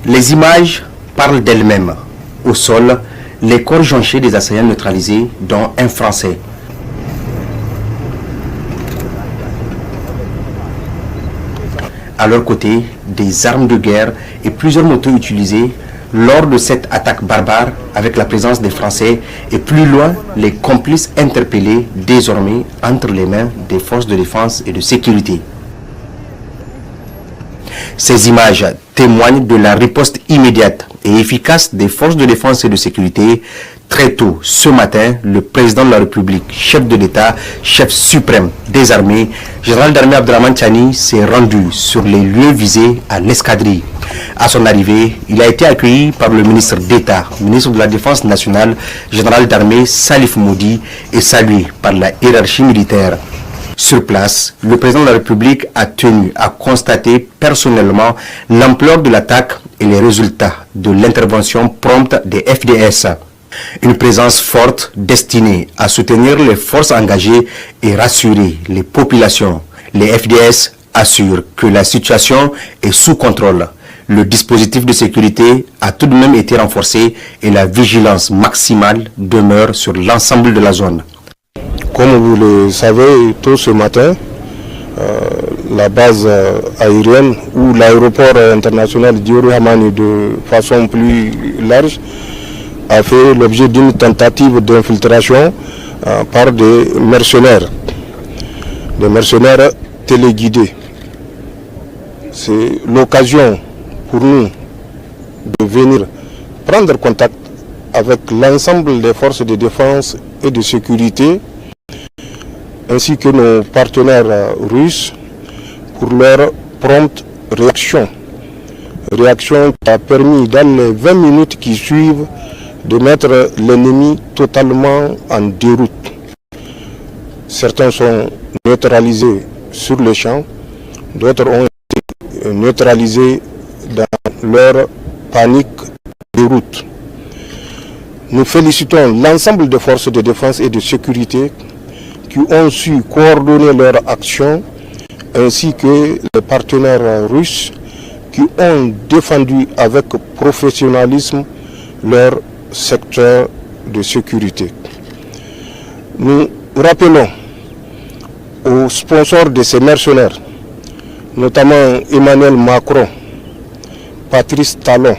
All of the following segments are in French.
Les images parlent d'elles-mêmes. Au sol, les corps jonchés des assaillants neutralisés, dont un Français. À leur côté, des armes de guerre et plusieurs motos utilisées lors de cette attaque barbare avec la présence des Français et plus loin, les complices interpellés désormais entre les mains des forces de défense et de sécurité. Ces images témoignent de la riposte immédiate et efficace des forces de défense et de sécurité. Très tôt ce matin, le président de la République, chef de l'État, chef suprême des armées, général d'armée Abdraman Tchani, s'est rendu sur les lieux visés à l'escadrille. À son arrivée, il a été accueilli par le ministre d'État, ministre de la Défense nationale, général d'armée Salif Moudi, et salué par la hiérarchie militaire. Sur place, le président de la République a tenu à constater personnellement l'ampleur de l'attaque et les résultats de l'intervention prompte des FDS. Une présence forte destinée à soutenir les forces engagées et rassurer les populations. Les FDS assurent que la situation est sous contrôle. Le dispositif de sécurité a tout de même été renforcé et la vigilance maximale demeure sur l'ensemble de la zone. Comme vous le savez, tôt ce matin, la base aérienne ou l'aéroport international Diori Hamani de façon plus large a fait l'objet d'une tentative d'infiltration par des mercenaires téléguidés. C'est l'occasion pour nous de venir prendre contact avec l'ensemble des forces de défense et de sécurité ainsi que nos partenaires russes pour leur prompte réaction. Réaction qui a permis dans les 20 minutes qui suivent de mettre l'ennemi totalement en déroute. Certains sont neutralisés sur le champ, d'autres ont été neutralisés dans leur panique de route. Nous félicitons l'ensemble des forces de défense et de sécurité qui ont su coordonner leur action, ainsi que les partenaires russes qui ont défendu avec professionnalisme leur secteur de sécurité. Nous rappelons aux sponsors de ces mercenaires, notamment Emmanuel Macron, Patrice Talon,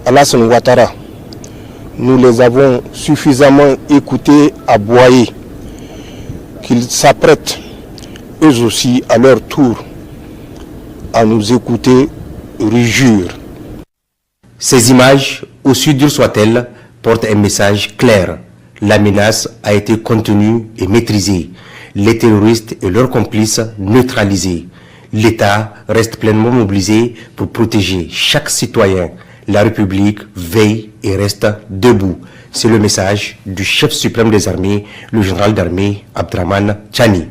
Alassane Ouattara, nous les avons suffisamment écoutés aboyer, qu'ils s'apprêtent eux aussi à leur tour à nous écouter rugir. Ces images, aussi dures soient-elles, portent un message clair. La menace a été contenue et maîtrisée. Les terroristes et leurs complices neutralisés. L'État reste pleinement mobilisé pour protéger chaque citoyen. La République veille et reste debout. C'est le message du chef suprême des armées, le général d'armée Abdraman Tchani.